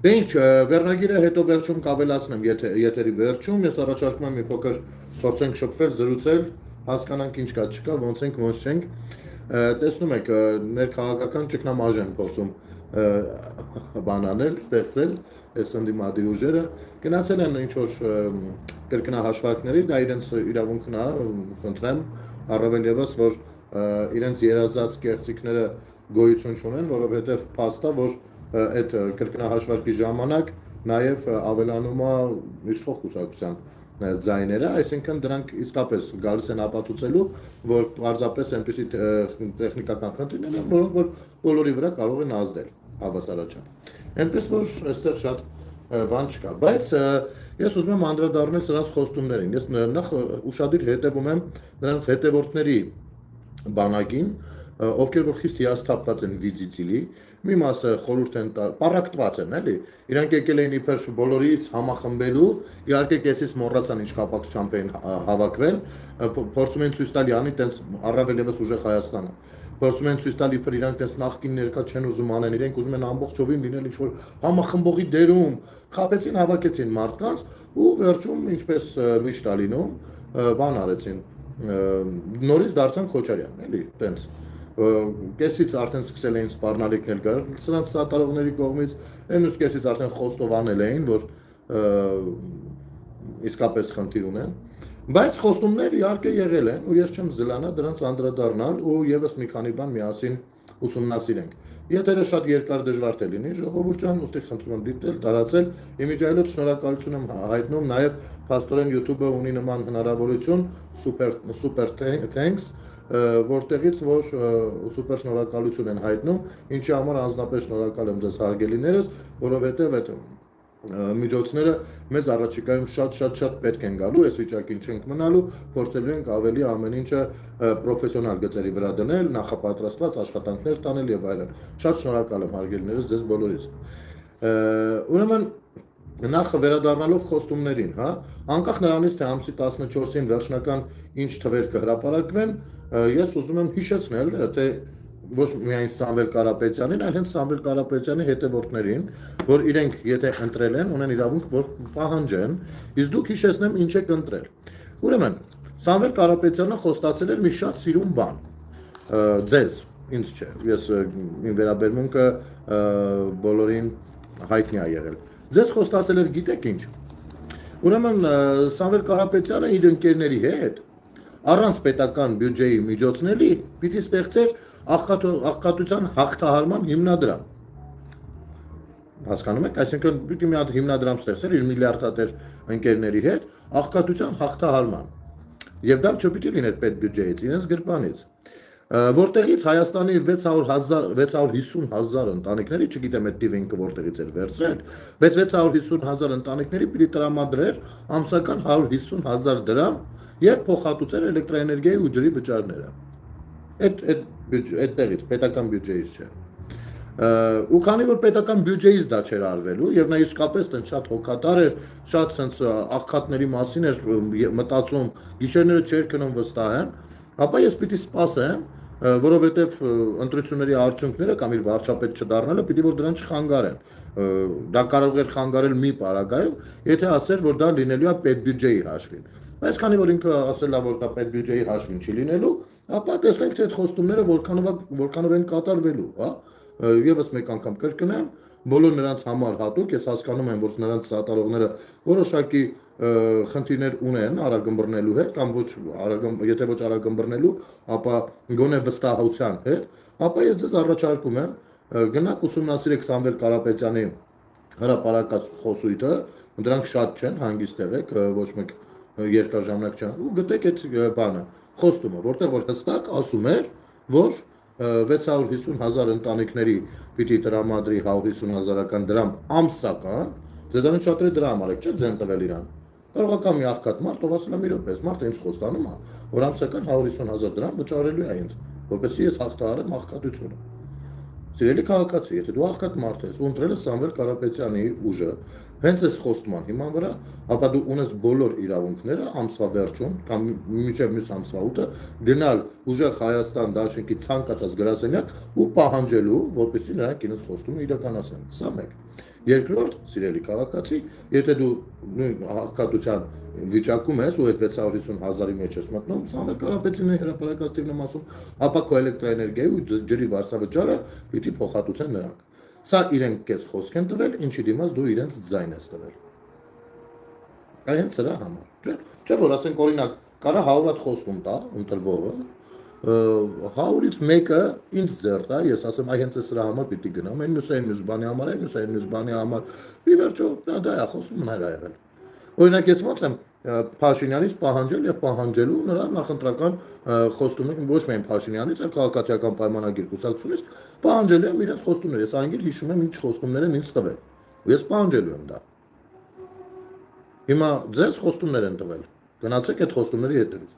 Դե ինչ, վերնագիրը հետո վերջում կավելացնեմ, եթերի վերջում, ես առաջարկում եմ մի փոքր փորձենք շփվել, զրուցել, հասկանանք ինչ կա, չկա, ոնց ենք, ոնց չենք։ Տեսնում եք, ներքաղաքական ճգնամաժ են փորձում բան անել, ստեղծել, այս ընդդիմադիր ուժերը, գնացել են ինչ-որ կրկնահաշվարկների, դա իրենց իրավունքն է, խնդրեմ, առավել ևս, որ իրենց երազած կեղծիքները գոյություն չունեն, որովհետև փաստ է, որ այդ կրկնահաշվարկի ժամանակ նաև ավելանում է իշխող կուսակցության ձայները, այսինքն դրանք իսկապես գալիս են ապացուցելու, որ պարզապես այնպիսի տեխնիկական խնդիրներ են, որոնք որ բոլորի վրա կարող են ազդել հավասարաչափ։ Այնպես որ այստեղ շատ բան չկա, բայց ես ուզում եմ անդրադառնալ սրանց խոստումներին։ Ես նախ ուշադիր հետևում եմ նրանց հետևորդների բանակին, ովքեր որ խիստ հիասթափված են վիզիցիլի, մի մասը խորհուրդ են տալ, պարակտված են, էլի։ Իրանք եկել էին իբր բոլորից համախմբելու, իհարկե կեսից մոռացան ինչ կապակցությամբ էին հավաքվել, փորձում են ցույց տալ յանի տենց առավել ևս ուժեղ Հայաստանը։ Փորձում են ցույց տալ իբր իրանք տենց նախկին ներկա չեն ուզում անեն, իրենք ուզում են ամբողջովին լինել ինչ-որ համախմբողի դերում, խաբեցին, հավաքեցին մարդկանց ու վերջում ինչպես միշտ է լինում, բան արեցին, նորից դարձան Քոչարյան, էլի, տենց կեսից արդեն սկսել էին սպառնալիքներ գալ սրանց սատարողների կողմից, այն ուսկ կեսից արդեն խոստովանել էին, որ իսկապես խնդիր ունեն, բայց խոստումներ իհարկե եղել են ու ես չեմ զլանա դրանց անդրադառնալ ու եւս մի քանի բան միասին ուսումնասիրենք։ Եթերը շատ երկար դժվար թե լինի, ժողովուրդ ջան, ուստի խնդրում եմ դիտել, տարածել, իմիջայլոց շնորհակալություն եմ հայտնում, նաև փաստորեն YouTube-ը ունի նման հնարավորություն, super thanks, որտեղից որ սուպեր շնորհակալություն են հայտնում, ինչի համար անձնապես շնորհակալ եմ ձեզ հարգելիներս, որովհետև այդ միջոցները մեզ առաջիկայում շատ պետք են գալու, այս վիճակին չենք մնալու, փորձելու ենք ավելի ամեն ինչը պրոֆեսիոնալ գծերի վրա դնել, նախապատրաստված աշխատանքներ տանել եւ այլն։ Շատ շնորհակալ եմ հարգելիներս ձեզ բոլորից։ Ուրեմն նախ վերադառնալով խոստումներին, հա, անկախ նրանից թե ամսի 14-ին վերջնական ինչ թվեր կհրապարակվեն, ես ուզում եմ հիշեցնել, թե ոչ միայն Սամվել Կարապետյանին, այլ հենց Սամվել Կարապետյանի հետևորդներին, որ իրենք եթե ընտրել են, ունեն իրավունք, որ պահանջեն, իսկ դուք հիշեցնեմ ինչ եք ընտրել։ Ուրեմն, Սամվել Կարապետյանը խոստացել էր մի շատ սիրուն բան։ Ձեզ, ինձ չէ, ես իմ վերաբերմունքը բոլորին հայտնի է եղել։ Ձեզ խոստացել էր գիտեք ինչ։ Ուրեմն Սամվել Կարապետյանը իր ընկերների հետ առանց պետական բյուջեի միջոցների պիտի ստեղծեր աղքատության հաղթահարման հիմնադրամ։ Հասկանում եք, այսինքն պիտի մի հատ հիմնադրամ ստեղծեր իր միլիարդատեր ընկերների հետ աղքատության հաղթահարման։ Եվ դա չպիտի լիներ պետբյուջեից, իրենց գրպանից։ Որտեղից Հայաստանի 650,000 ընտանիքների, չգիտեմ այդ տիվը ինքը որտեղից էր վերցրել, բայց 650,000 ընտանիքների պիտի տրամադրեր ամսական 150,000 դրամ եւ փոխհատուցեր էլեկտրաէներգիայի ու ջրի վճարները։ Այդտեղից պետական բյուջեից չէ։ Ու քանի որ պետական բյուջեից դա չէր արվելու եւ նա իսկապես տեն շատ հոգատար էր, շատ sense աղքատների մասին էր մտածում, գիշերները չէր քնում վստահ, ապա ես պիտի սպասեմ, որովհետեւ ընտրությունների արդյունքները կամ իր վարչապետ չդառնալը պիտի որ դրան չխանգարեն։ Դա կարող էր խանգարել մի պարագայում, եթե ասեր, որ դա լինելու է պետբյուջեի հաշվին։ Բայց քանի որ ինքը ասել է, որ դա պետբյուջեի հաշվին չի լինելու, ապա տեսնենք թե այդ խոստումները որքանով են կատարվելու, հա։ Եվս մեկ անգամ կրկնեմ, բոլոր նրանց համար հատուկ, ես հասկանում եմ, որ նրանց սատարողները որոշակի խնդիրներ ունեն արագմբռնելու հետ կամ ոչ եթե ոչ արագմբռնելու, ապա գոնե վստահության հետ, ապա ես ձեզ առաջարկում եմ գնաք ուսումնասիրեք Սամվել Կարապետյանի հրապարակած խոսույթը, դրանք շատ չեն, հանգիստ եղեք, ոչ մեկ երկար ժամանակ չեն, ու գտեք այդ բանը, խոստումը, որտեղ որ հստակ ասում էր, որ 650,000 ընտանիքների պիտի տրամադրի 150,000 դրամ ամսական, ձեզանից շատերը դրա համար եք, չէ՞ ձեն տվել իրան։ Կարող է կամ մի աղքատ մարդ, ով ասել է մի րոպե, մարդը ինձ խոստանում է, որ ամսական 150,000 դրամ վճարելու է ինձ, որպեսզի ես հաղթահարեմ աղքատությունը։ Սիրելի քաղաքացի, եթե դու աղքատ մարդ ես ու ընտրել ես Սամվել Կարապետյանի ուժը, հենց այս խոստման հիման վրա, ապա դու ունես բոլոր իրավունքները ամսվա վերջում կամ մինչև մյուս ամսվա 8-ը գնալ ուժեղ Հայաստան Դաշնքի ցանկացած գրասենյակ ու պահանջելու, որպեսզի նրանք իրենց խոստումը իրականացնեն։ Սա մեկ։ Երկրորդ, սիրելի քաղաքացի, եթե դու նույն աղքատության վիճակում ես ու այդ 650,000-ի մեջ ես մտնում, Սամվել Կարապետյանի հրապարակած եմ ասում, ապա քո էլեկտրաէներգիայի ու ջրի վարսավճարը պիտի փոխհատուցեն նրանք։ Սա իրենք քեզ խոսք են տվել, ինչի դիմաց դու իրենց ձայն ես տվել։ Այ հենց սրա համար։ Չէ՞ որ ասենք օրինակ, կարա 100 հատ խոստում տա ընտրվողը, 100-ից մեկը ինձ ձեռ տա, ես ասեմ, այ հենց սրա համար պիտի գնամ, այն մյուս բանի համար, այն մյուս բանի համար։ Ի վերջո, դա է խոստումն էր եղել։ Օրինակ ես ոնց եմ Փաշինյանից պահանջել եւ պահանջելու նրա նախընտրական խոստումները ոչ միայն Փաշինյանից, այլ քաղաքացիական պայմանագիր կուսակցությունից պահանջելու եմ իրենց խոստումները։ Ես անգիր հիշում եմ ինչ խոստումներ են ինձ տվել։ Ու ես պահանջելու եմ դա։ Հիմա ձեզ խոստումներ են տվել։ Գնացեք այդ խոստումների հետևից։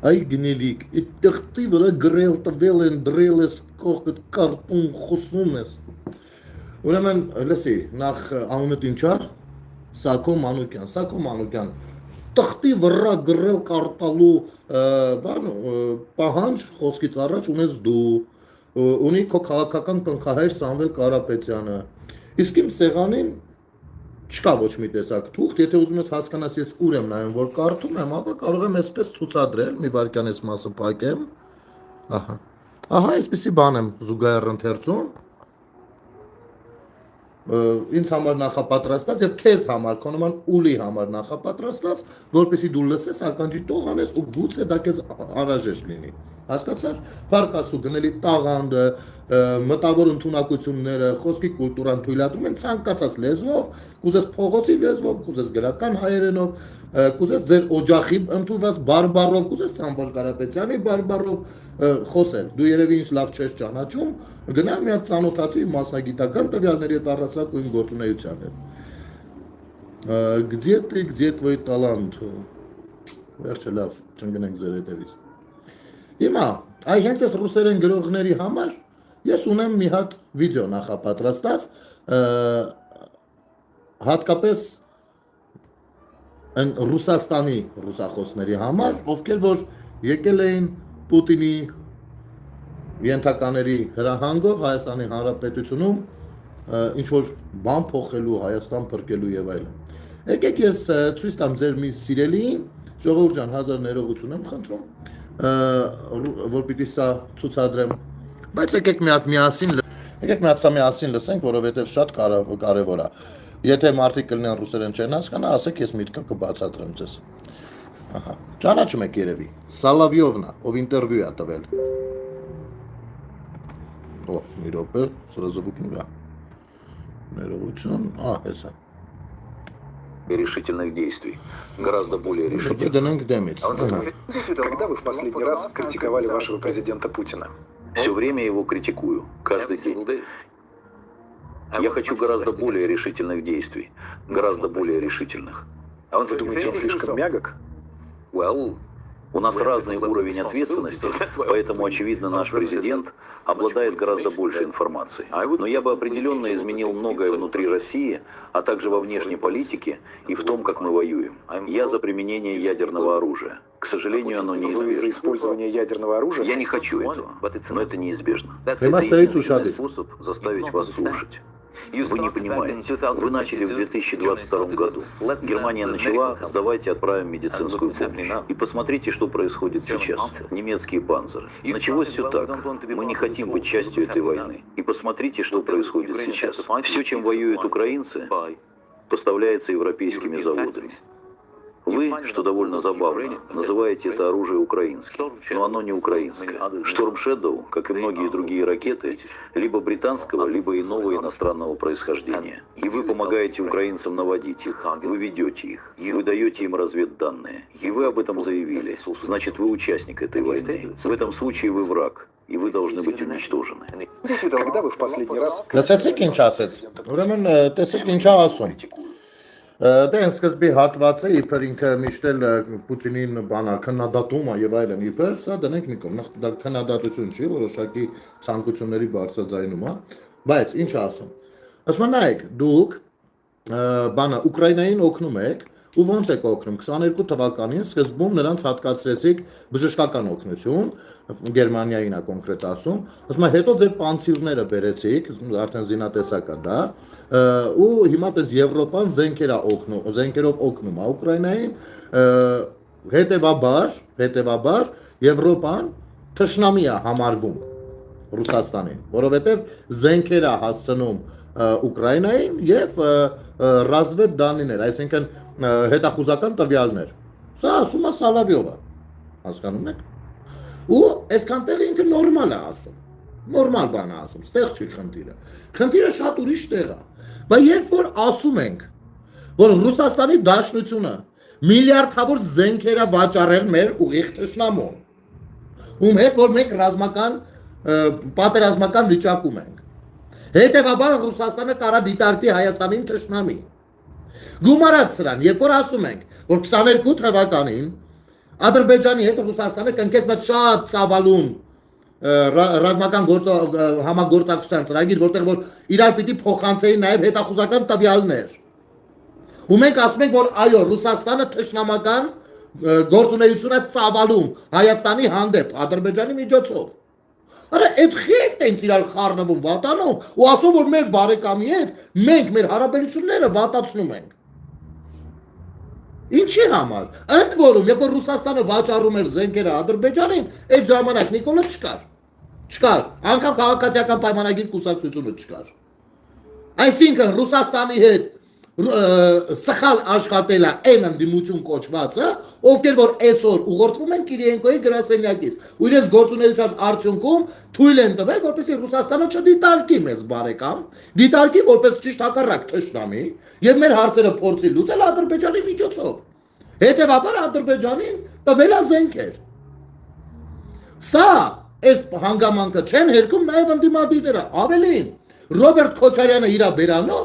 Այ գնելիք, այդ տղտի վրա գրել տվել են, դրել ես կողքդ կարտուն խոսում ես։ Ուրեմն, լսի, նախ անունդ ինչ է, Սակո Մանուկյան, տղտի վրա գրել կարտալու պահանջ խոսքից առաջ ունես դու, ունի քո քաղաքական տնքահայր Սամվել Կարապետյանը, իսկ իմ սեղանին չկա ոչ մի տեսակ թուղթ, եթե ուզում ես հասկանաս ես ուր եմ նայում, որ կարդում եմ, ապա կարող եմ այսպես ցուցադրել, մի վարքյան այս մասը փակեմ, ահա, այսպեսի բան եմ զուգահեռ ընթերցում, ինձ համար նախապատրաստած եւ քեզ համար, քո նման ուլի համար նախապատրաստած, որպեսզի դու լսես, ականջի տող անես ու գուցե դա քեզ անհրաժեշտ լինի։ Հասկացա՞ր։ Փառքասու գնելի տաղանդը, մտավոր ընդունակությունները, խոսքի կուլտուրան թույլատրում են ցանկացած լեզվով, կուզես փողոցի լեզվով, կուզես գրական հայերենով, կուզես ձեր օջախի ընդունված բարբառով, կուզես Սամվել Կարապետյանի բարբառով խոսել։ Դու երևի ինչ լավ չես ճանաչում, գնա մի հատ ծանոթացի մասնագիտական տվյալների հետ առասարակ ու իմ գործունեության հետ։ Где твой талант։ Վերջը լավ, չընկնենք ձեր հետևից։ Հիմա, այ հենց այս ռուսերեն գրողների համար ես ունեմ մի հատ վիդեո նախապատրաստած, հատկապես այն Ռուսաստանի ռուսախոսների համար, ովքեր որ եկել էին Պուտինի ենթակաների հրահանգով Հայաստանի Հանրապետությունում ինչ որ բան փոխելու, Հայաստան փրկելու եւ այլն։ Եկեք ես ցույց տամ ձեր մի սիրելիին, ժողովուրդ ջան, 1000 ներողություն եմ խնդրում, որ պիտի սա ցուցադրեմ, բայց եկեք մի հատ միասին լսենք, որովհետև շատ կարևոր է։ Եթե մարդիկ կլինեն ռուսերեն չեն հասկանա, ասեք ես միտքը կբացատրեմ ձեզ։ Ահա, ճանաչում եք երևի, Սալավյովնա, ով ինտերվյու է տվել։ Օ, մի րոպե, սրազը բուկնուրա։ Ներողություն, հեսա։ Решительных действий. Гораздо более решительных. Когда вы в последний раз критиковали вашего президента Путина? Все время его критикую, каждый день. Я хочу гораздо более решительных действий, гораздо более решительных. Вы думаете, он слишком мягок? У нас разный уровень ответственности, поэтому, очевидно, наш президент обладает гораздо больше информации. Но я бы определенно изменил многое внутри России, а также во внешней политике и в том, как мы воюем. Я за применение ядерного оружия. К сожалению, оно неизбежно. Вы за использование ядерного оружия? Я не хочу этого, но это неизбежно. Это единственный способ заставить вас слушать. Вы не понимаете. Вы начали в 2022 году. Германия начала, сдавайте, отправим медицинскую помощь. И посмотрите, что происходит сейчас. Немецкие панциры. Началось все так. Мы не хотим быть частью этой войны. И посмотрите, что происходит сейчас. Все, чем воюют украинцы, поставляется европейскими заводами. Вы, что довольно забавно, называете это оружие украинским, но оно не украинское. Шторм Шэдоу, как и многие другие ракеты, либо британского, либо иного иностранного происхождения. И вы помогаете украинцам наводить их, вы ведете их, и вы даете им разведданные. И вы об этом заявили. Значит, вы участник этой войны. В этом случае вы враг, и вы должны быть уничтожены. Когда вы в последний раз... Դե սկզբի հատվածը իբր ինքը միշտ էլ Պուտինին բանա քննադատում է եւ այլն իբր սա դնենք մի կողմ դա քննադատություն չի որոշակի ցանկությունների բարձրաձայնում է բայց ինչ ասում ասում նայեք դուք բանա Ուկրաինային օգնում եք ու ոնց եք օգնում 22 թվականին սկզբում նրանց հատկացրեցիք բժշկական օգնություն Գերմանիային է կոնկրետ ասում ասում հետո ձեր պանցիրները բերեցիք արդեն զինատեսակ է դա ու հիմա դες Եվրոպան զենքերով օգնում է Ուկրաինային հետևաբար Եվրոպան թշնամի է համարվում Ռուսաստանին որովհետև զենքեր է հասցնում Ուկրաինային եւ ռազմետ դանիներ այսինքն հետախուզական տվյալներ սա ասում է Սալավյովը հասկանում եք ու այսքան տեղ ինքը նորմալ է ասում նորմալ բան է ասում ստեղ չի խնդիրը շատ ուրիշ տեղ է բայց երբ որ ասում ենք որ Ռուսաստանի Դաշնությունը միլիարդավոր զենքեր է վաճառել մեր ուղիղ թշնամուն ում հետ որ մենք ռազմական պատերազմական վիճակում ենք հետևաբար Ռուսաստանը կարա դիտարկի Հայաստանին թշնամի գումարած սրան երբ որ ասում ենք որ 22 թվականին Ադրբեջանի հետ Ռուսաստանը կնքեց մեծ շատ ծավալուն ռազմական համագործակցության ծրագիր որտեղ որ իրար պիտի փոխանցեին նաև հետախուզական տվյալներ ու մենք ասում ենք որ այո Ռուսաստանը թշնամական գործունեություն է ծավալում Հայաստանի հանդեպ Ադրբեջանի միջոցով Արա այդ խիղճ են իրար խառնվում վատանում ու ասում որ մեր բարեկամի հետ մենք մեր հարաբերությունները վատացնում ենք Ինչի համար ընդ որում երբ որ Ռուսաստանը վաճառում էր զենքերը Ադրբեջանին այդ ժամանակ Նիկոլը չկար անգամ քաղաքացիական պայմանագիր կուսակցությունը չկար այսինքն Ռուսաստանի հետ սխալ աշխատելա այն ընդդիմություն կոչվածը ովքեր որ այսօր ուղղորդվում են Կիրիենկոյի գրասենյակից ու իրենց գործունեության արդյունքում թույլ են տվել որպեսզի Ռուսաստանը չդիտարկի մեզ բարեկամ դիտարկի որպես ճիշտ հակառակ թշնամի եւ մեր հարցերը փորձի լուծել Ադրբեջանի միջոցով հետեւաբար Ադրբեջանին տվել է զենքեր սա այս հանգամանքը չեն հերքում նաեւ ընդդիմադիրները ավելին Ռոբերտ Քոչարյանը իր բերանով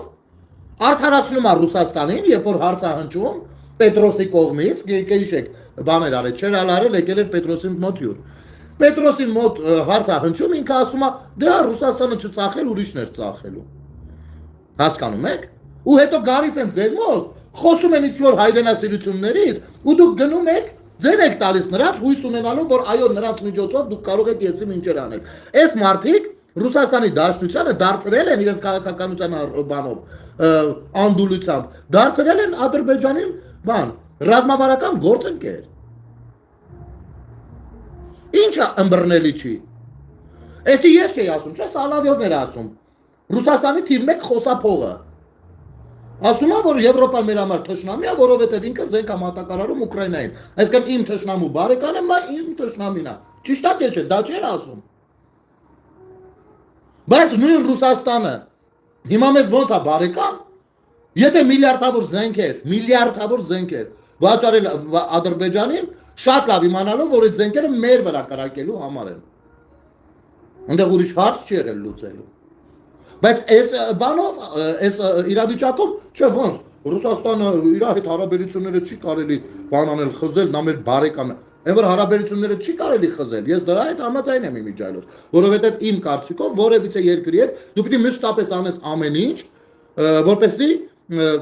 Արդարացնում է Ռուսաստանին, երբ որ հարց է հնչում Պետրոսի կողմից, գիշեք բաներ արել, չէր արել, եկել էր Պետրոսին մոտ յուր։ Պետրոսին մոտ հարց է հնչում, ինքը ասում է, դե Ռուսաստանը չծախել, ուրիշն էր ծախելու։ Հասկանում եք։ Ու հետո գալիս են ձեր մոտ, խոսում են ինչ-որ հայրենասիրություններից, ու դուք գնում եք, ձեր եք տալիս նրանց, հույս ունենալով, որ այո, նրանց միջոցով դուք կարող եք եսիմ ինչեր անել։ Այս մարդիկ Ռուսաստանի Դաշնությանը դարձրել են իրենց քաղաքականության բանով անդուլությամբ դարձրել են Ադրբեջանին բան ռազմավարական գործընկեր Ինչա ըմբռնելի չի Էսի ես չէի ասում չէ Սալավյովն էր ասում Ռուսաստանի թիվ 1 խոսափողը ասում է որ Եվրոպան մեր համար թշնամի է որովհետև ինքը զենք է մատակարարում Ուկրաինային այսինքն իմ թշնամու բարեկամն է իմ թշնամին է ճիշտ է չէ դա չէր ասում Բայց նույն Ռուսաստանը հիմա մեզ ոնց է բարեկամ եթե միլիարդավոր զենքեր վաճառել Ադրբեջանին շատ լավ իմանալով որ այդ զենքերը մեր վրա կրակելու համար են Այնտեղ ուրիշ հարց չի եղել լուծելու Բայց այս բանով այս իրավիճակում չէ ոնց Ռուսաստանը իր հետ հարաբերությունները չի կարելի բան անել խզել նա մեր բարեկամն է Այն որ հարաբերությունները չի կարելի խզել, ես դրա հետ համաձայն եմ իմիջայլոց, որովհետև իմ կարծիքով որևիցե երկրի հետ դու պիտի մշտապես անես ամեն ինչ, որպեսզի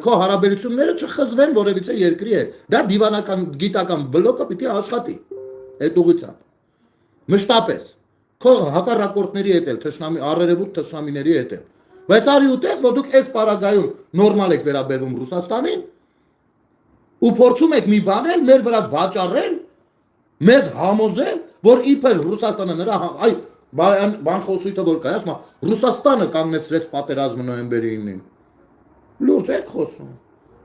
քո հարաբերությունները չխզվեն որևիցե երկրի հետ։ Դա դիվանական գիտական բլոկը պիտի աշխատի այդ ուղղությամբ։ Մշտապես քո հակառակորդների հետ էլ թշնամի առերևույթ թշնամիների հետ էլ։ Բայց արի ուտես, որ դուք այս պարագայում նորմալ եք վերաբերվում Ռուսաստանին ու փորձում եք մի բանել մեր վրա վաճառել Մեզ համոզել, որ իբր Ռուսաստանը նրա այ բան խոսույթը որ կա, ասում է Ռուսաստանը կանգնեցրեց պատերազմը նոյեմբերի 9-ին։ Լուրջ եք խոսում։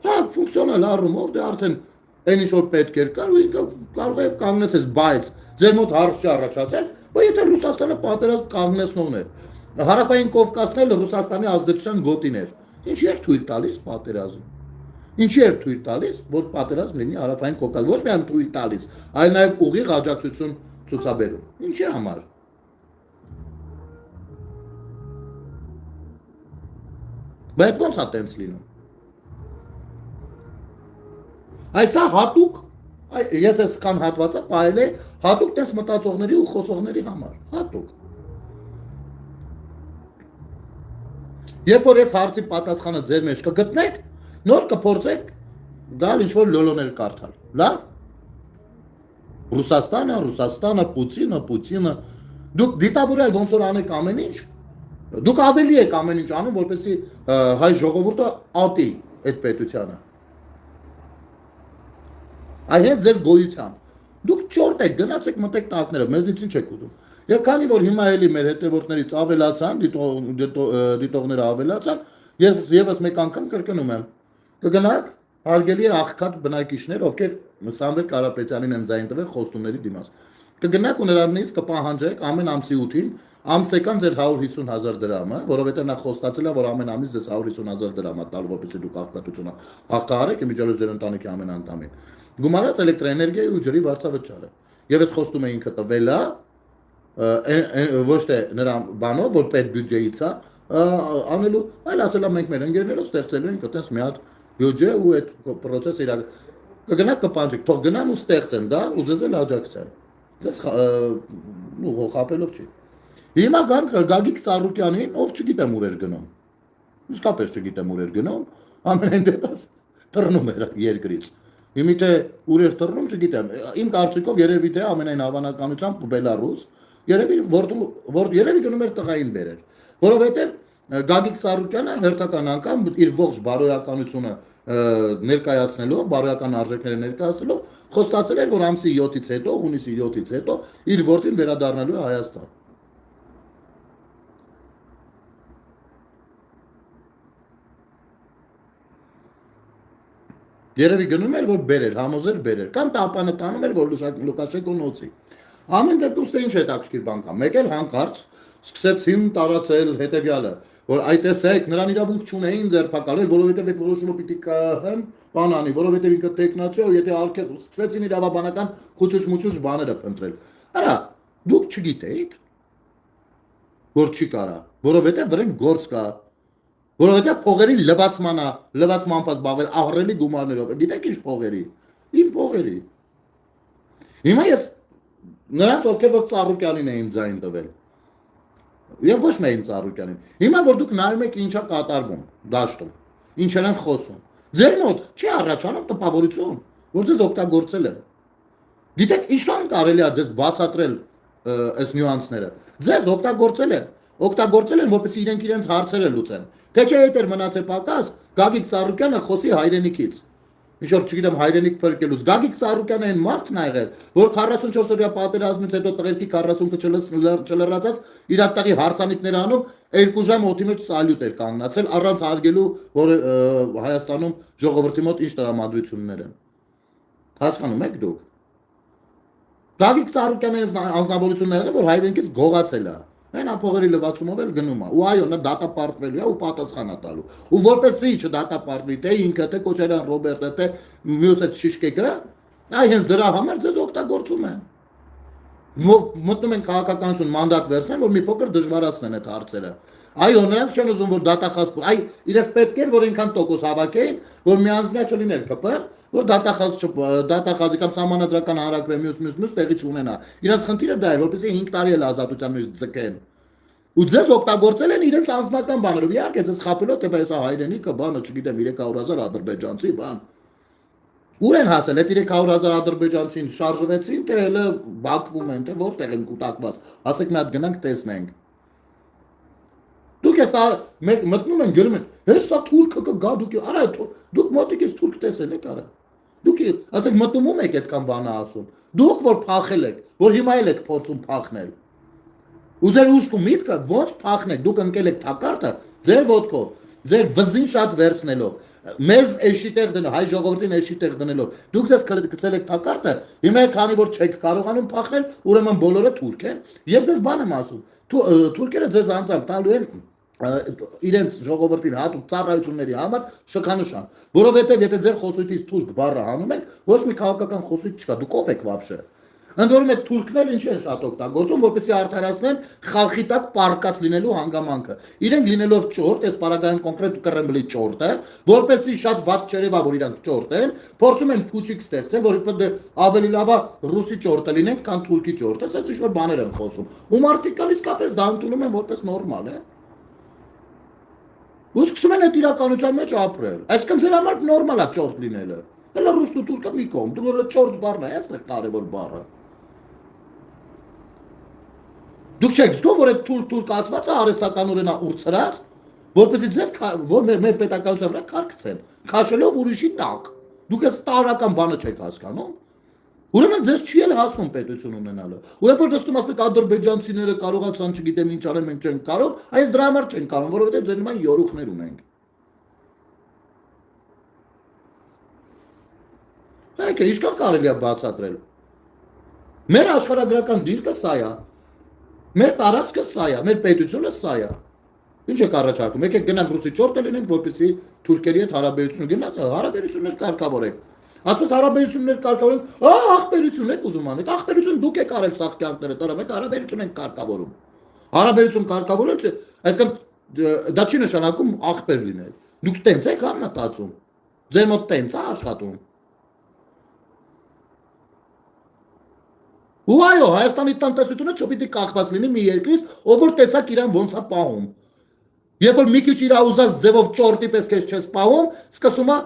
Հա, ֆունկցիոնալ առումով դե արդեն այն ինչ որ պետք էր կար ու ինքը կարող է կանգնեցես, բայց ձեր մոտ հարց չի առաջացել, որ եթե Ռուսաստանը պատերազմ կանգնեցնողն էր, Հարավային Կովկասն էլ Ռուսաստանի ազդեցության գոտին էր։ Ինչի էր թույլ տալիս պատերազմ։ Ինչի էր թույլ տալիս, որ պատերազմ լինի Հարավային Կովկասում, ոչ միայն թույլ տալիս, այլ նաև ուղիղ աջակցություն ցուցաբերում։ Ինչի համար։ Բայց ո՞նց է տենց լինում։ Այսա հատուկ, ես այս կան հատվածը պահել է հատուկ տենց մտածողների ու խոսողների համար, հատուկ։ Երբ որ այս հարցի պատասխանը ձեր մեջ կգտնեք, նոր կփորձեք գալ ինչ որ լոլոներ կարդալ։ Լավ։ Ռուսաստանը, Պուտինը, դուք դիտավորել ոնց որ անեք ամեն ինչ։ Դուք ավելի եք ամեն ինչ անում, որպեսզի հայ ժողովուրդը ատի այդ պետությանը։ Այս ձեր գոյությամբ։ Դուք ճորտ եք, գնացեք մտեք տակները, մեզնից ինչ եք ուզում։ Եվ քանի որ հիմա էլի մեր հետևորդներից ավելացան, դիտողները ավելացան, ես մեկ անգամ կրկնում եմ։ Կգնաք հարգելի աղքատ բնակիչներ, ովքեր Սամվել Կարապետյանին են ձայն տվել խոստումների դիմաց։ Կգնաք ու նրանից կպահանջեք ամեն ամսի 8-ին ամսական ձեր 150,000 դրամը, որովհետև նա խոստացել է, որ ամեն ամիս ձեզ 150,000 դրամ է տալ, որպեսզի դուք աղքատությունը հաղթահարեք, իմիջիայլոց ձեր ընտանիքի ամեն անդամին։ Գումարած էլեկտրաէներգիայի ու ջրի վարձավճարը։ Եվ այս խոստումը ինքը տվել է ոչ թե նրա բանով, որ պետ բյուջեից է անելու, այլ ասել է մենք մեր ընկերներով ստեղծելու ենք այդպես մի հատ բյուջե ու այդ process-ը իրական կգնաք կպանջեք, թող գնան ու ստեղծեն դա ու ձեզ էլ աջակցեն։ Ձեզ խապելով չի։ Հիմա Գագիկ Ծառուկյանին, ով չգիտեմ ուր էր գնում։ Իսկապես չգիտեմ ուր էր գնում, ամենայն դեպս թռնում էր երկրից։ Իմի թե ուր էր թռնում, չգիտեմ։ Իմ կարծիքով երևի թե ամենայն հավանականությամբ Բելարուս, երևի գնում էր տղային բերեր, որովհետև Գագիկ Ծառուկյանը հերթական անգամ իր ողջ բարոյականությունը ներկայացնելով, բարոյական արժեքները ներկայացնելով, խոստացել էր, որ ամսի 7-ից հետո, հունիսի 7-ից հետո իր որդին վերադառնալու է Հայաստան։ Երևի գնում էր, որ բերեր, համոզեր բերեր, կամ տապանը տանում էր, որ Լուկաշենկոն օծի։ Ամեն դեպքում ստե ինչ հետաքրքիր բան կա։ Մեկ էլ հանկարծ սկսեցին տարածել հետևյալը, որ այ տեսեք, նրան իրավունք չունեին ձերբակալել, որովհետև այդ որոշումը պիտի կհեն բանանի, որովհետև ինքը տեխնացիա ու եթե արկել սկսեցին իրավաբանական խուճուճ-մուճուճ բաները փնտրել։ Արա, դուք չգիտեիք, որ չի կարա, որովհետև վրեն գործ կա, որովհետև փողերի լվացման զբաղվել ահռելի գումարներով։ Գիտեք ինչ փողերի։ Իմ փողերի։ Հիմա ես նրանց ովքեր որ Ծառուկյանին էին ձայն տվել։ Եվ ոչ միայն Ծառուկյանին։ Հիմա որ դուք նայում եք ինչա կատարվում դաշտում, ինչեր են խոսում։ Ձեր մոտ չի առաջանում տպավորություն, որ ձեզ օգտագործել են։ Գիտեք ինչքան կարելի է ձեզ բացատրել այս նյուանսները։ Ձեզ օգտագործել են, որպեսզի իրենք իրենց հարցերը լուծեն։ Թե չէ այդ էր մնացել պակաս, Գագիկ Ծառուկյանը խոսի հայրենիքից։ Ինչ որ չգիտեմ հայրենիք փրկելուց։ Գագիկ Ծառուկյանը այն մարդն ա եղել, որ 44-օրյա պատերազմից հետո տղերքի 40-ը չլրացած իր տղի հարսանիքներ անում 2 ժամ օդի մեջ սալյուտ էր կանգնացել առանց հարգելու, որ Հայաստանում ժողովրդի մոտ ինչ տրամադրություններ են։ Հասկանում եք դուք։ Գագիկ Ծառուկյանը անձնավորությունն ա եղել, որ հայրենիքից գողացել է։ Այն ապողերի լվացումով էլ գնում է։ Ու այո, նա դատապարտվելու է ու պատասխան է տալու։ Ու որպեսզի չդատապարտվի, թե ինքը, թե Կոչարյան Ռոբերտը, թե մյուս այդ շիշկեկը, այ հենց դրա համար ձեզ օգտագործում են։ Մտնում են քաղաքականություն մանդատ վերցնեն, որ մի փոքր դժվարացնեն այդ հարցերը։ Այո, նրանք չեն ուզում, որ դատախազ, այ իրենց պետք էր, որ այնքան տոկոս հավաքեին, որ միանձնյա չլիներ ԿՊ, որ դատախազի կամ սահմանադրական հանրակրվե մյուս տեղի չունենա։ Իրենց խնդիրը դա է, որպեսզի 5 տարի էլ ազատության մեջ ձգեն։ Ու ձեզ օգտագործել են իրենց անձնական բաներով։ Իհարկե, ձեզ խաբելով, թե բայց հայրենիքը, բանը, չգիտեմ, 300,000 ադրբեջանցի բան։ Ուր են հասել, այդ 300,000 ադրբեջանցին շարժվեցին, թե հələ Բաքվում են, թե որտեղ են կուտակված։ Ասեք մի հատ գնանք տեսնենք։ Դուք ես մտնում են գրում են, հեսա թուրքը կգա, դուք մոտիկից թուրք տեսել եք արա։ Դուք ասեք մտնում եք այդքան բանը ասում։ Դուք որ փախել եք, որ հիմա էլ եք փորձում փախնել։ Ու ձեր ուշք ու միտքը ոնց փախնեք, դուք ընկել եք թակարդը ձեր ոտքով, ձեր վզին շատ վերցնելով, մեզ էշիտեղ դնելով, հայ ժողովրդին էշիտեղ դնելով։ Դուք ձեզ գցել եք թակարդը, հիմա քանի որ չեք կարողանում փախնել, ուրեմն բոլորը թուրք են, եւ ձեզ բան եմ ասում։ Թուրքերը ձեզ անձամբ տալու են իրենց ժողովրդին հատուկ ծառայությունների համար շքանշան, որովհետև եթե ձեր խոսույթից թուրք բառը հանում են, ոչ մի քաղաքական խոսույթ չկա, դուք ով եք вообще։ Ընդ որում այդ թուրքներ ինչ են շատ օգտագործում, որպեսզի արդարացնեն խալխի տակ պարկած լինելու հանգամանքը։ Իրենք լինելով ճորտ, այս պարագայում կոնկրետ Կրեմլի ճորտը, որպեսզի շատ վատ չերևա, որ իրանք ճորտ են, փորձում են փուչիկ ստեղծել, որ ավելի լավ է ռուսի ճորտը լինենք, քան թուրքի ճորտը, ասես ինչ-որ բաներ են խոսում։ Ու մարդիկ իսկապես դա ընդունում են որպես նորմալ է։ Ու սկսում են այդ իրականության մեջ ապրել։ Այսինքն ձեր համար նորմալ է ճորտ լինելը։ Հələ ռուսն ու թուրքը մի կողմ, դու հələ 4 բառն ես դե կարևոր բառը։ Դուք չեք զգում, որ այդ թուրք ասվածը արհեստականորեն է ուրցրած, որպեսզի ձեզ որ մեր պետականության վրա քարկցեն, քաշելով ուրիշի տակ։ Դուք այս տարական բանը չեք հասկանում։ Ուրեմն ձեզ չի էլ հասնում պետություն ունենալը։ Ուրեմն որ դստում ասեք ադրբեջանցիները կարողացան չգիտեմ ինչ անեն, մենք չենք կարող, այս դրա համար չենք կարող, որովհետև ձեր նման յորուխներ ունենք։ Հայկը ինչքան կարելի է բացատրել։ Մեր աշխարհագրական դիրքը սա է։ Մեր տարածքը սա է, մեր պետությունը սա է։ Ինչ եք առաջարկում։ Եկեք գնանք ռուսի ճորտը լինենք, որպեսզի թուրքերի հետ հարաբերություն գնանք, հարաբերություններ կարգավորենք։ Ասես հարաբերություններ կարգավորենք, ախպերություն եք ուզում անեք, ախպերություն դուք եք արել սաղ կյանքները, տարա մենք հարաբերություն ենք կարգավորում։ Հարաբերություն կարգավորել, այսինքն դա չի նշանակում ախպեր լինել։ Դուք տենց եք մտածում։ Ձեր մոտ տենց է աշխատում։ Ու այո, Հայաստանի տնտեսությունը չպիտի կախված լինի մի երկրից, ով որ տեսակ իրան ոնց է պահում։ Երբ որ մի քիչ իր ուզած ձևով ճորտի պես քեզ չես պահում, սկսում է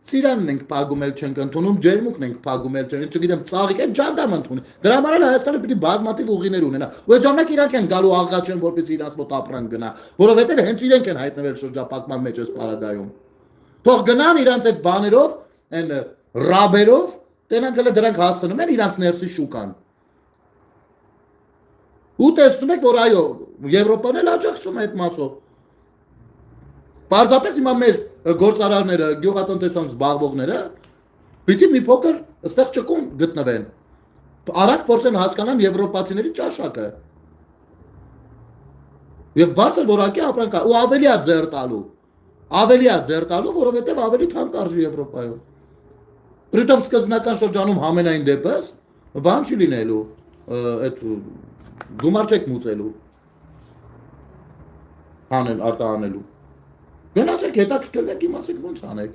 ծիրանն ենք փագում էլ չենք ընդունում, ջերմուկն ենք փագում էլ չենք, չգիտեմ, ծաղիկ է ջանդամ ընդունի։ Դրա համար էլ Հայաստանը պիտի բազմաթիվ ուղիներ ունենա։ Ու այդ ժամանակ իրանք են գալու աղաչեն, որպեսզի իրանց մոտ ապրանք գնա, որովհետև հենց իրենք են հայտնվել շրջափակման մեջ այս պարագայում։ Թող գնան իրանց այդ բաներով, այն ռաբերով, տենանք հələ դրանք հասցնում են իրանց ներսի շուկան։ Ու տեսնում եք, որ այո, Եվրոպան էլ աջակցում է այդ մասով։ Պարզապես հիմա մեր գործարարները, գյուղատնտեսությամբ զբաղվողները պիտի մի փոքր այստեղ ճկուն գտնվեն։ Արագ փորձեն հասկանան եվրոպացիների ճաշակը։ Եվ բարձր որակի ապրանք ու ավելի է ձեռ տալու, որովհետև ավելի թանկ արժի Եվրոպայում։ Պրիտոմ սկզբնական շրջանում համենայն դեպս բան չի լինելու, այդ գումար չեք մուծելու, արտահանելու։ Գնացեք, հետաքրքրվեք, իմացեք ոնց անեք։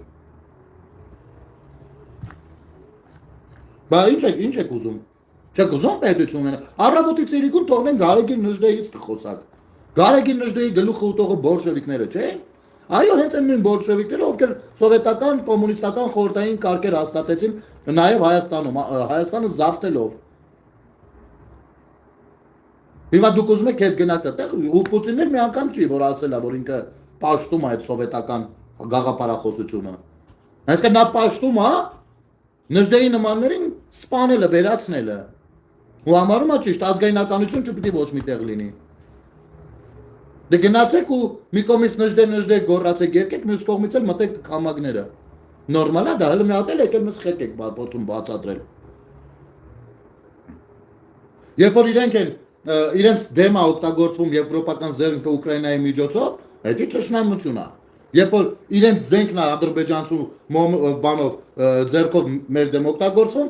Բա ինչ եք ուզում։ Չեք ուզում պետություն ունենալ։ Առավոտի ծիրիկուն թողնեն Գարեգին Նժդեից կխոսակ։ Գարեգին Նժդեի գլուխը ուտողը բոլշևիկները չէ՞։ Այո, հենց այն նույն բոլշևիկները, ովքեր սովետական, կոմունիստական խորհրդային կարգեր հաստատեցին նաև Հայաստանում, Հայաստանը զավթելով։ Հիմա դուք ուզում եք հետ գնաք այդտեղ, ու Պուտինն մի անգամ չի, որ ասել է, որ ինքը պաշտում է այդ սովետական գաղափարախոսությունը։ Այսինքն նա պաշտում է Նժդեի նմաններին սպանելը, վերացնելը։ Ու համարում է ճիշտ, ազգայնականություն չպիտի ոչ մի տեղ լինի։ Դե գնացեք ու մի կողմից Նժդե գոռացեք երկեք, մյուս կողմից էլ մտեք քամագները։ Նորմալ է դա, հələ մի հատ էլ եկել մեզ խեք եք փորձում բացատրել։ Երբ որ իրենք են իրենց դեմ է օգտագործվում եվրոպական զենքը Ուկրաինայի միջոցով, դա թշնամություն է։ Երբ որ իրենց զենքն է ադրբեջանցու բանով ձեռքով մեր դեմ օգտագործվում,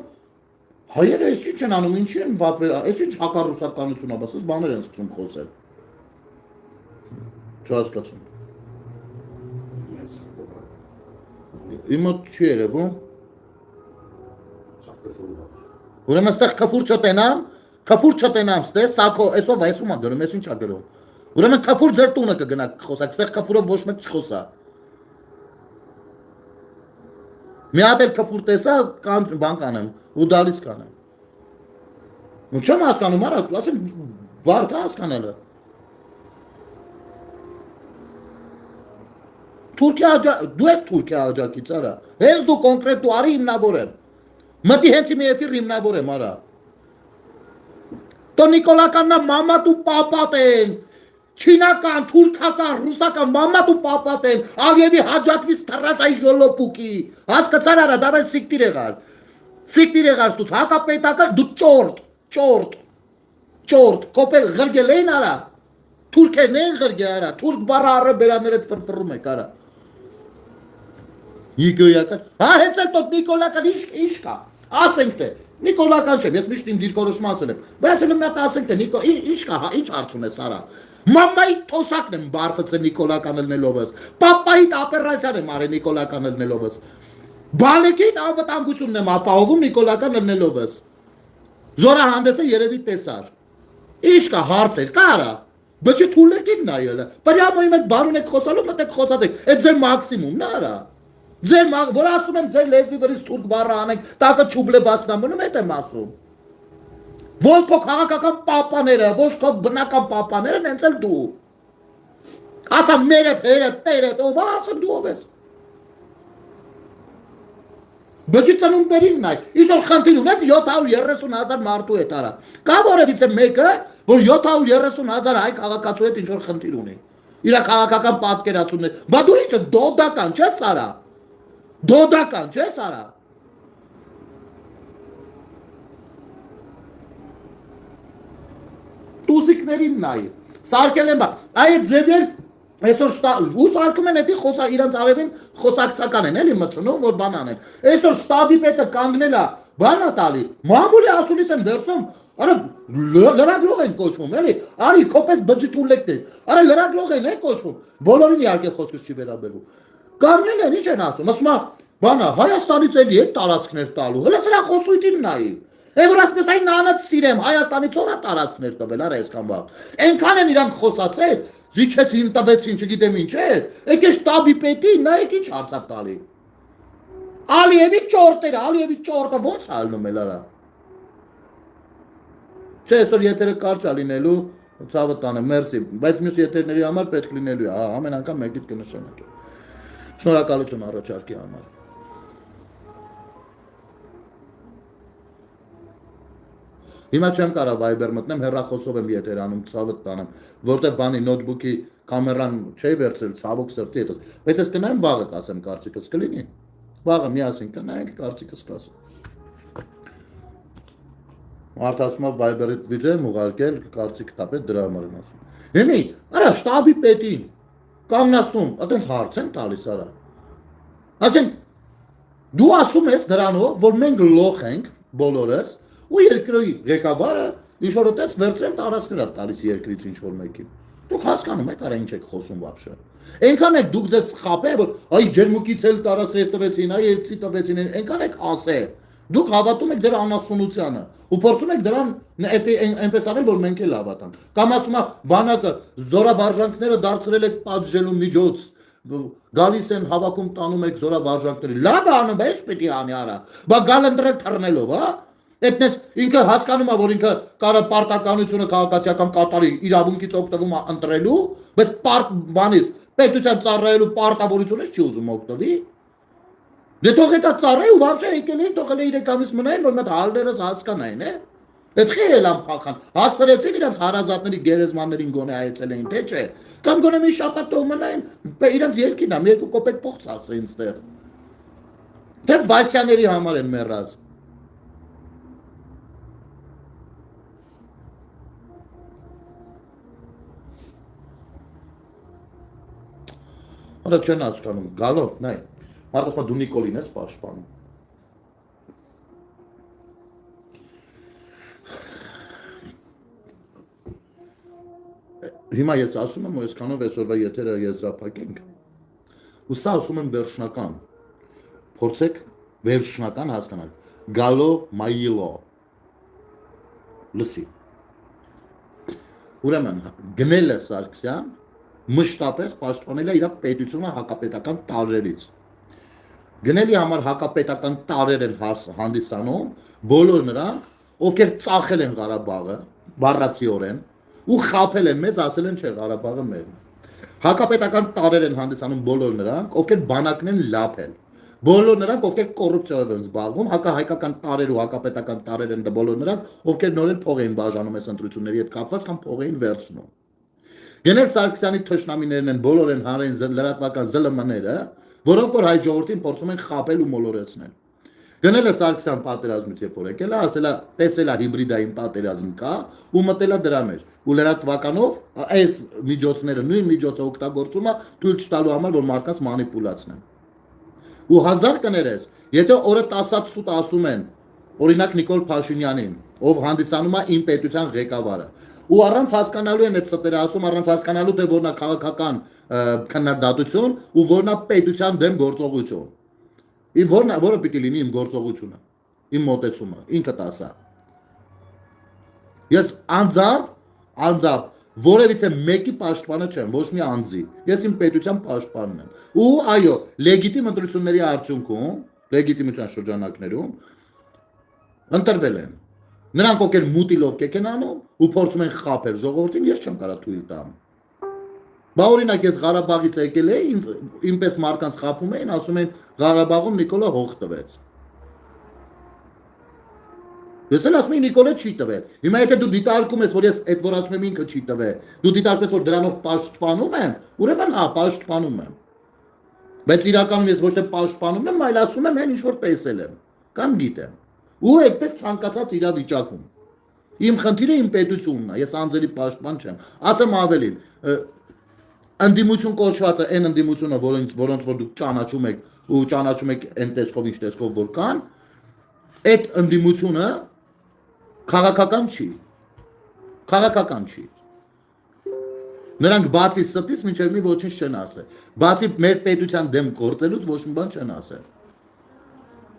հայերը այս ինչ են անում, ինչի են վատվեր, այս ինչ հակառուսականություն է, բաս բաներ են սկսում խոսել։ Չհասկացում։ Իմ մոտ չի երևում։ Ուրեմն այստեղ քֆուր չտենամ, ստե սակո, այսով այսում է գրում, այս ինչ է գրում։ Ուրեմն քֆուր ձեր տունը կգնաք խոսակ, այստեղ քֆուրով ոչ մեկ չխոսա։ Մի հատ էլ քֆուր տեսա, բան կանեմ, ու դալիս կանեմ։ Ու չեմ հասկանում, արա, ասեմ բարդ է հասկանալը։ Դու ես Թուրքիա աջակից, արա։ Հենց դու կոնկրետ դու արի հիմնավոր եմ։ Մտի հենց իմ էֆիր հիմնավոր եմ, արա։ Տո Նիկոլականնա մամատ ու պապատ են։ Չինական, թուրքական, ռուսական մամատ ու պապատ են։ Ալիևի հաջատվից թռած այ յոլոպուկի։ Հասկացար արա, դա վեր սիկտիր եղար։ Սիկտիր եղար ստուց, հակապետական դու ճորտ, կոպել ղրգել էին արա։ Թուրքերն են ղրգել արա, թուրք բարը առը բերաներ էտ ֆրֆռում եք արա։ Նիկոլական, հենց էլ տոտ Նիկոլական ինչ կա, ասենք թե, Նիկոլական չեմ, ես միշտ իմ դիրքորոշում ասել եմ, բայց էլ մի հատ ասենք թե, ինչ կա, ինչ հարց ունես արա, մամայի թոշակն եմ բարձրացել Նիկոլական ելնելովս, պապայիդ ապերացիան եմ արել Նիկոլական ելնելովս, բալեկիդ անվտանգությունն եմ ապահովում Նիկոլական ելնելովս, զորահանդեսը երևի տեսար, ինչ կա, հարցեր կա արա, բայց թուլեկին նայելը, պրյամո իմ այդ բարուն եք խոսալու, մտեք խոսած եք, այդ ձեր մաքսիմումն արա, Ձեր որ ասում եմ ձեր լեզվի վրից թուրք բառը անենք, տակը չուբլե բասնամնում եմ ասում։ Ոչ քո քաղաքական պապաները, ոչ քո բնական պապաները, նենց էլ դու։ Ասա մերը թերը տերը, ով ասում դու ով ես։ Բջի ծնունդերին նայ, իսօր խնդիր ունես 730,000 մարդու հետ արա։ Կա որևիցե մեկը, որ 730,000 հայ քաղաքացու հետ ինչ-որ խնդիր ունի։ Իրա քաղաքական պատկերացումներ։ Բա դու ինչ դոդական չես արա։ Դոդական չես արա։ Տուսիկներին նայ։ Սարկել են բա։ Այդ ձևեր այսօր ու սարկում են էդի իրանց արևին խոսակցական են էլի մտցնում որ բան անեն։ Այսօր շտաբի պետը կանգնել է բանա տալի։ Մամուլի ասուլիս են վերցնում, արա լրագրող են կոչվում էլի։ Արի քոպես բջի տուլեկներ։ Արա լրագրող են կոչվում։ Բոլորին իհարկե խոսքս չի վերաբերվում։ Կանգնել են ինչ են ասում։ Ասում է բանա Հայաստանից էլի է տարածքներ տալու։ Հələ սրա խոսույթին նայի։ Որ ասես այն նանած սիրեմ Հայաստանից ո՞ր է տարածքներ տվել արա այսքան բան։ Այնքան են իրանք խոսացել, զիջեցին, տվեցին, չգիտեմ ինչ է։ Եկե շտաբի պետի, նայեք ինչ հարցակ տալի։ Ալիևի ճորտը ո՞նց ալնում էլ արա։ Չէ, այսօր եթերը կարճ է լինելու, ցավը տանը, մերսի, բայց մյուս եթերների համար պետք լինելու է, ամեն անգամ մեկիդ կնշանակի։ Շնորհակալություն առաջարկի համար։ Հիմա չեմ կարա Viber մտնեմ, հեռախոսով եմ եթերանում, ցավը տանեմ, որտեղ բանի նոթբուքի կամերան չի վերցրել, ցավոք սրտի հետո։ Բայց ես կնայեմ վաղը կասեմ կարծիքս կլինի։ Վաղը միասին կնայենք կարծիքս կասեմ։ Մարդ ասում է Viber-ի վիդեո եմ ուղարկել, կարծիք տապետ դրա համար եմ ասում։ Հիմի, արա շտաբի պետին կանգնացնում, այտենց հարց են տալիս արա։ Ասենք դու ասում ես դրանով, որ մենք լոխ ենք բոլորս ու երկրի ղեկավարը ինչ-որտես վերցրել տարածքներ տալիս երկրից ինչ-որ մեկին։ Դուք հասկանում եք, արա ինչ եք խոսում вообще։ Այնքան եք դուք ձեզ խապե, որ այ ջերմուկից էլ տարածքներ տվեցին, այ երցի տվեցին, այնքան եք ասե։ Դուք հավատում եք ձեր անասունությանը ու փորձում եք դրան այնպես անել, որ մենք էլ հավատանք։ Կամ ասում է բանակը զորավարժանքները դարձրել եք պատժելու միջոց, գալիս են հավաքում տանում եք զորավարժանքների։ Լավ անում է, ի՞նչ պիտի անի արա։ Բա գալ ընտրել թռնելով, հա։ Այդպես ինքը հասկանում է, որ ինքը կարա պարտականությունը քաղաքացիական կատարի իրավունքից օգտվում է ընտրելու, բայց բանից պետության ծառայելու պարտավորությունից չի ուզում օգտվի։ Դե թող դա ծառայ ու вообще եկել են թողել 3 ամիս մնային, որ մոտ հալներս հասկանային, է։ Այդ խել ամ փախան։ Հասցրեցին իրանց հարազատների գերեզմաններին գոնե այցել էին, թե չէ։ Կամ գոնե մի շաբաթ թող մնային, իրանց երկին ամ 2 կոպեկ փող ծախսեին ստեղ։ Թե Վասյաների համար են մեռած։ Արա չեն հասկանում, գալո, նայ, մարդ ասում է դու Նիկոլին ես պաշտպանում։ Հիմա ես ասում եմ, ու այսքանով այսօրվա եթերը եզրափակենք, ու սա ասում եմ վերջնական, փորձեք վերջնական հասկանալ, գալո մայիլո, լսի, ուրեմն գնել է Սարգսյան, մշտապես պաշտպանել է իր պետությունը հակապետական տարրերից։ Գնելի համար հակապետական տարրեր են հանդիսանում բոլոր նրանք, ովքեր ծախել են Ղարաբաղը, բառացիորեն, ու խաբել են մեզ, ասել են չէ Ղարաբաղը մերն է։ Հակապետական տարրեր են հանդիսանում բոլոր նրանք, ովքեր բանակն են լափել։ Բոլոր նրանք, ովքեր կոռուպցիայով են զբաղվում, հակահայկական տարրեր ու հակապետական տարրեր են բոլոր նրանք, ովքեր նորեն փող էին բաժանում այս ընտրությունների հետ կապված կամ փող էին վերցնում։ Գնել Սարգսյանի թշնամիներն են, բոլոր են հանրային լրատվական ԶԼՄ-ները, որոնք որ հայ ժողովրդին փորձում են խաբել ու մոլորեցնել։ Գնել է Սարգսյան պատերազմից երբ որ եկել է, ասել է, տեսել է հիբրիդային պատերազմ կա ու մտել է դրա մեջ։ Ու լրատվականով այս միջոցները, նույն միջոցը օգտագործում է թույլ չտալու համար, որ մարդկանց մանիպուլացնեն։ Ու հազար կներես, եթե օրը 10-ից սուտ ասում են, օրինակ Նիկոլ Փաշինյանին, ով հանդիսանում է իմ պետության ղեկավարը, ու առանց հասկանալու են այդ ստերը ասում, առանց հասկանալու թե որն է քաղաքական քննադատություն ու որն է պետության դեմ գործողություն։ Որը պիտի լինի իմ գործողությունը, իմ մոտեցումը, ինքդ ասա։ Ես անձամբ որևիցե մեկի պաշտպանը չեմ, ոչ մի անձի։ Ես իմ պետության պաշտպանն եմ։ Ու այո, լեգիտիմ ընտրությունների արդյունքում, լեգիտիմության շրջանակներում ընտրվել են։ Նրանք ովքեր մուտիլով կեք են անում ու փորձում են խաբել ժողովրդին, ես չեմ կարող թույլ տամ։ Բա օրինակ ես Ղարաբաղից եկել էի, ինպես մարդկանց խաբում էին, ասում են Ղարաբաղում Նիկոլա հող տվեց։ Ես էլ ասում եմ Նիկոլը չի տվել։ Հիմա եթե դու դիտարկում ես, որ ես այդ որ ասում եմ ինքը չի տվել, դու դիտարկում ես, որ դրանով պաշտպանում եմ, ուրեմն հա, պաշտպանում եմ։ Բայց իրականում ես ոչ թե պաշտպանում եմ, այլ ասում եմ այն ինչ որ տեսել եմ, կամ գիտեմ։ Ու այդպես ցանկացած իրավիճակում։ Իմ խնդիրը իմ պետությունն է, ես անձերի պաշտպան չեմ։ Ասեմ ավելին, ընդդիմություն կոչվածը այն ընդդիմությունը, որոնց որ դուք ճանաչում եք ու ճանաչում եք այն տեսքով ինչ տեսքով որ կան, այդ ընդդիմությունը քաղաքական չի։ Քաղաքական չի։ Նրանք բացի ստից մինչև մի ոչինչ չեն ասել։ Բացի մեր պետության դեմ գործելուց ոչ մի բան չեն ասել։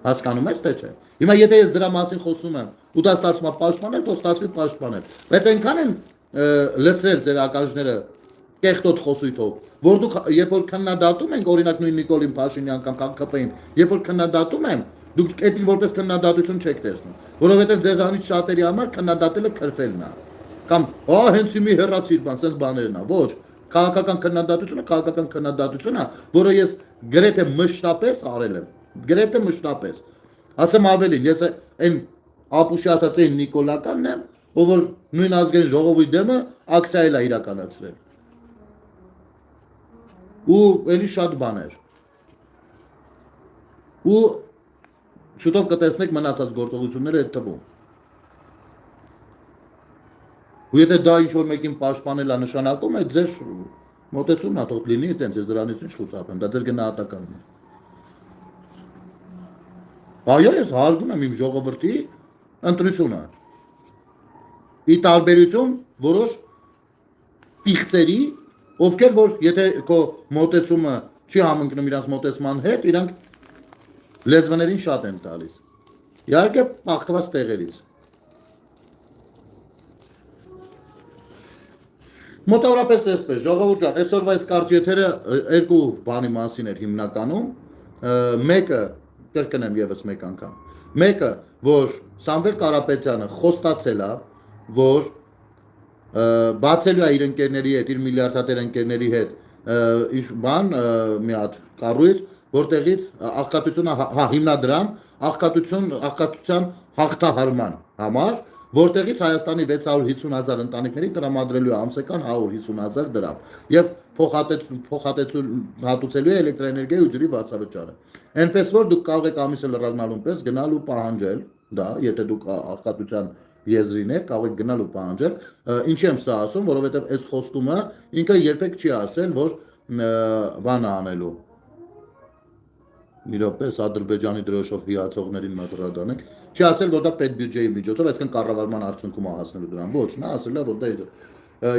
Հասկանում ես թե չէ։ Հիմա եթե ես դրա մասին խոսում եմ, ու դա ստացվում է պաշտպանել, то ստացվի պաշտպանել։ Բայց այնքան են լցրել ձեր ակաժները կեղտոտ խոսույթով, որ դուք երբ որ քննադատում ենք, օրինակ նույն Նիկոլին Փաշինյան կամ ԿՊ-ին, երբ որ քննադատում են, դուք դա որպես քննադատություն չեք տեսնում, որովհետև ձերանից շատերի համար քննադատելը քրֆելն է։ Կամ հենց իմի հեռացիր բան, sense բաներն է, ոչ, քաղաքական քննադատությունը, որը ես գրեթե մշտապես արել եմ, գրեթե մշտապես։ Ասեմ ավելին, ես այն ապուշի ասած այն Նիկոլականն եմ, ով որ նույն ազգային ժողովի դեմը ակցիա էլ է իրականացրել։ Ու էլի շատ բաներ։ Ու շուտով կտեսնեք մնացած գործողությունները այդ թվում։ Ու եթե դա ինչ-որ մեկին պաշտպանել է նշանակում, այդ ձեր մոտեցումն է, թող լինի այտենց, ես դրանից ինչ խուսափեմ, դա ձեր գնահատականն է։ Այո, ես հարգում եմ իմ ժողովրդի ընտրությունը։ Ի տարբերություն որոշ պիղծերի, ովքեր որ եթե քո մոտեցումը չի համընկնում իրանց մոտեցման հետ, իրանք լեզվներին շատ են տալիս։ Իհարկե բախված տեղերից։ Մոտավորապես այսպես, ժողովուրդ ջան, այսօրվա այս կարճ եթերը երկու բանի մասին էր հիմնականում, մեկը կրկնեմ եւս մեկ անգամ։ Մեկը, որ Սամվել Կարապետյանը խոստացել է, որ բացելու է իր ընկերների հետ, իր միլիարդատեր ընկերների հետ իր բան մի հատ կառույց, որտեղից աղքատությունը հիմնադրամ, աղքատության հաղթահարման համար, որտեղից Հայաստանի 650,000 ընտանիքների տրամադրելու է ամսական 150,000 դրամ եւ փոխհատուցելու է էլեկտրաէներգիայի ու ջրի վարձավճարը։ Այնպես որ դուք կարող եք ամիսը լրացնալուն պես գնալ ու պահանջել, դա, եթե դուք աղքատության եզրին եք, կարող եք գնալ ու պահանջել։ Ինչի եմ սա ասում, որովհետեւ այս խոստումը ինքը երբեք չի ասել, որ բան անելու Իրապես Ադրբեջանի դրոշով հիացողներին մատրադանենք, չի ասել, որ դա պետբյուջեի միջոցով, այսինքն կառավարման արդյունքում հասնելու դրան, ոչ, նա ասել է, որ դա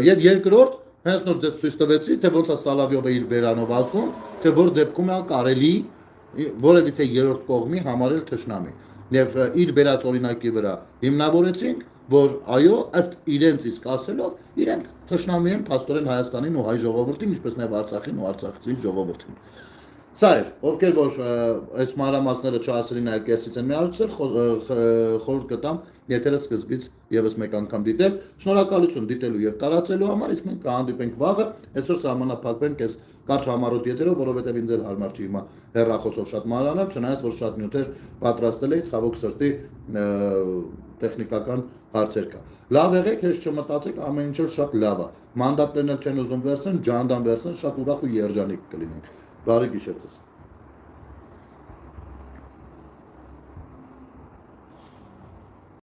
եւ երկրորդ, հենց նոր ձեզ ցույց տվեցի, թե ոնց է Սալավյովը իր բերանով ասում, թե որ դեպքում է կարելի որևիցե երրորդ կողմի համարել թշնամի։ Եվ իր բերած օրինակի վրա հիմնավորեցինք, որ այո, ըստ իրենց իսկ ասելով, իրենք թշնամի են փաստորեն Հայաստանին ու հայ ժողովրդին, ինչպես նաեւ Արցախին ու արցախցի ժողովրդին։ Սա էր, ովքեր որ այս մանրամասները չասելին այլ կեսից են միացել, խորհուրդ կտամ եթերը սկզբից եւս մեկ անգամ դիտել։ Շնորհակալություն դիտելու եւ տարածելու համար, իսկ մենք կհանդիպենք վաղը, այսօր սահմանափակվենք այս կարճ համառոտ եթերով, որովհետեւ ինձ էլ հարմար չի հիմա հեռախոսով շատ մանրանալ, չնայած որ շատ նյութեր պատրաստել էի, ցավոք սրտի տեխնիկական հարցեր կա։ Լավ եղեք, հեշտ չմտածեք, ամեն ինչ շատ լավ է։ Մանդատներն չեն ուզում վերցնեն, ջանդան վերցնեն, շատ ուրախ ու երջանիկ կլինենք։ Բարի գիշեր ձեզ։